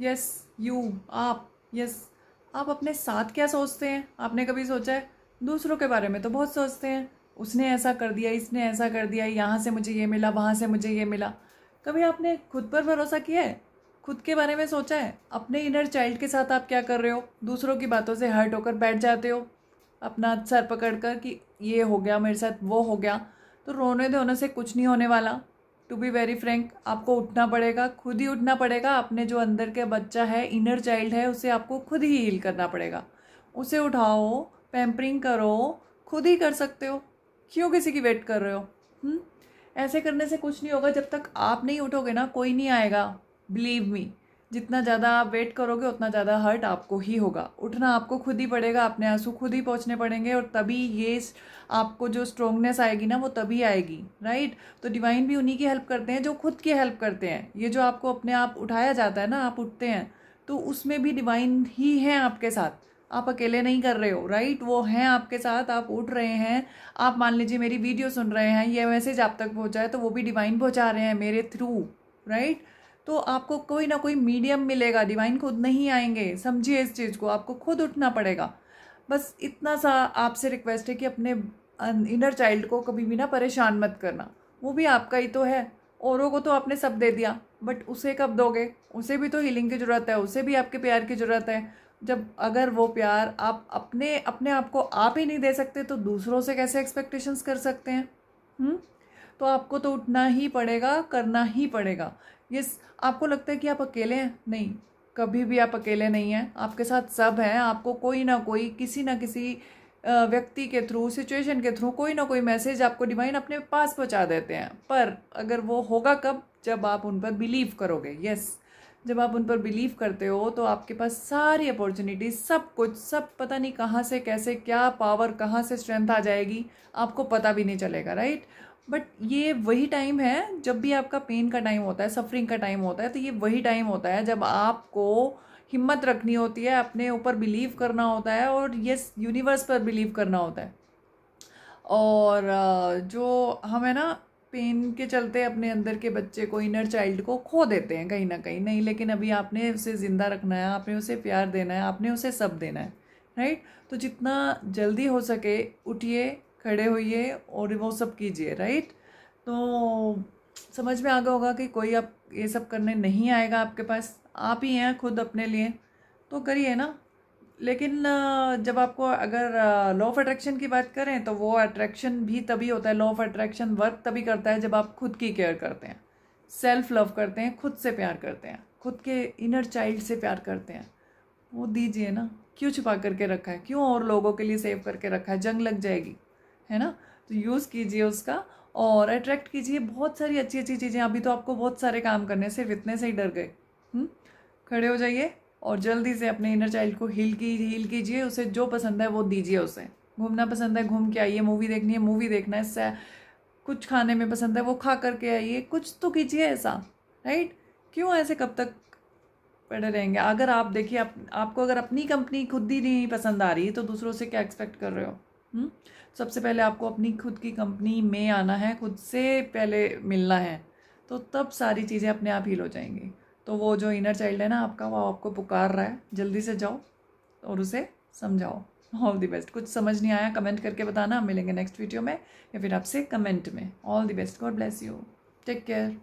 Yes you, आप, yes आप अपने साथ क्या सोचते हैं? आपने कभी सोचा है? दूसरों के बारे में तो बहुत सोचते हैं, उसने ऐसा कर दिया, इसने ऐसा कर दिया, यहाँ से मुझे ये मिला, वहाँ से मुझे ये मिला। कभी आपने खुद पर भरोसा किया है? खुद के बारे में सोचा है? अपने इनर चाइल्ड के साथ आप क्या कर रहे हो? दूसरों की बातों से हर्ट होकर बैठ जाते हो अपना सर पकड़ कर कि ये हो गया मेरे साथ, वो हो गया। तो रोने धोने से कुछ नहीं होने वाला। टू बी वेरी फ्रैंक, आपको उठना पड़ेगा, खुद ही उठना पड़ेगा। अपने जो अंदर के बच्चा है, इनर चाइल्ड है, उसे आपको खुद ही हील करना पड़ेगा। उसे उठाओ, पैम्परिंग करो, खुद ही कर सकते हो। क्यों किसी की वेट कर रहे हो? ऐसे करने से कुछ नहीं होगा। जब तक आप नहीं उठोगे ना, कोई नहीं आएगा। बिलीव मी, जितना ज़्यादा आप वेट करोगे उतना ज़्यादा हर्ट आपको ही होगा। उठना आपको खुद ही पड़ेगा, अपने आंसू खुद ही पोंछने पड़ेंगे, और तभी ये आपको जो स्ट्रोंगनेस आएगी ना, वो तभी आएगी, राइट। तो डिवाइन भी उन्हीं की हेल्प करते हैं जो खुद की हेल्प करते हैं। ये जो आपको अपने आप उठाया जाता है ना, आप उठते हैं, तो उसमें भी डिवाइन ही है आपके साथ। आप अकेले नहीं कर रहे हो, राइट। वो हैं आपके साथ, आप उठ रहे हैं। आप मान लीजिए मेरी वीडियो सुन रहे हैं, ये मैसेज आप तक पहुंचा है, तो वो भी डिवाइन पहुंचा रहे हैं मेरे थ्रू, राइट। तो आपको कोई ना कोई मीडियम मिलेगा, डिवाइन खुद नहीं आएंगे। समझिए इस चीज़ को, आपको खुद उठना पड़ेगा। बस इतना सा आपसे रिक्वेस्ट है कि अपने इनर चाइल्ड को कभी भी ना परेशान मत करना। वो भी आपका ही तो है। औरों को तो आपने सब दे दिया, बट उसे कब दोगे? उसे भी तो हीलिंग की ज़रूरत है, उसे भी आपके प्यार की ज़रूरत है। जब अगर वो प्यार आप अपने अपने आप को आप ही नहीं दे सकते, तो दूसरों से कैसे एक्सपेक्टेशंस कर सकते हैं? तो आपको तो उठना ही पड़ेगा, करना ही पड़ेगा। ये आपको लगता है कि आप अकेले हैं? नहीं, कभी भी आप अकेले नहीं हैं। आपके साथ सब हैं। आपको कोई ना कोई, किसी ना किसी व्यक्ति के थ्रू, सिचुएशन के थ्रू कोई ना कोई मैसेज आपको डिवाइन अपने पास पहुंचा देते हैं। पर अगर वो होगा कब? जब आप उन पर बिलीव करोगे। यस, जब आप उन पर बिलीव करते हो तो आपके पास सारी अपॉर्चुनिटीज, सब कुछ, सब पता नहीं कहाँ से कैसे, क्या पावर, कहाँ से स्ट्रेंथ आ जाएगी, आपको पता भी नहीं चलेगा, राइट। बट ये वही टाइम है जब भी आपका पेन का टाइम होता है, सफरिंग का टाइम होता है, तो ये वही टाइम होता है जब आपको हिम्मत रखनी होती है, अपने ऊपर बिलीव करना होता है, और यस, यूनिवर्स पर बिलीव करना होता है। और जो हमें ना पेन के चलते अपने अंदर के बच्चे को, इनर चाइल्ड को खो देते हैं कहीं ना कहीं। नहीं, लेकिन अभी आपने उसे ज़िंदा रखना है, आपने उसे प्यार देना है, आपने उसे सब देना है, राइट। तो जितना जल्दी हो सके उठिए, खड़े होइए और वो सब कीजिए, राइट। तो समझ में आ गया होगा कि कोई अब ये सब करने नहीं आएगा आपके पास, आप ही हैं खुद अपने लिए, तो करिए ना। लेकिन जब आपको अगर लॉ ऑफ अट्रैक्शन की बात करें, तो वो अट्रैक्शन भी तभी होता है, लॉ ऑफ अट्रैक्शन वर्क तभी करता है जब आप खुद की केयर करते हैं, सेल्फ लव करते हैं, खुद से प्यार करते हैं, खुद के इनर चाइल्ड से प्यार करते हैं। वो दीजिए ना। क्यों छुपा करके रखा है? क्यों और लोगों के लिए सेव करके रखा है? जंग लग जाएगी, है ना। तो यूज़ कीजिए उसका, और अट्रैक्ट कीजिए बहुत सारी अच्छी अच्छी चीज़ें। अभी तो आपको बहुत सारे काम करने, सिर्फ इतने से ही डर गए। खड़े हो जाइए और जल्दी से अपने इनर चाइल्ड को हील कीजिए। उसे जो पसंद है वो दीजिए। उसे घूमना पसंद है, घूम के आइए। मूवी देखनी है, मूवी देखना है। कुछ खाने में पसंद है, वो खा करके आइए। कुछ तो कीजिए ऐसा, राइट। क्यों ऐसे कब तक पड़े रहेंगे? अगर आप देखिए, आपको अगर अपनी कंपनी खुद ही नहीं पसंद आ रही, तो दूसरों से क्या एक्सपेक्ट कर रहे हो? सबसे पहले आपको अपनी खुद की कंपनी में आना है, खुद से पहले मिलना है, तो तब सारी चीज़ें अपने आप हील हो जाएंगी। तो वो जो इनर चाइल्ड है ना आपका, वो आपको पुकार रहा है, जल्दी से जाओ और उसे समझाओ। All the best. कुछ समझ नहीं आया कमेंट करके बताना, मिलेंगे नेक्स्ट वीडियो में या फिर आपसे कमेंट में। All the best, God bless you, take care.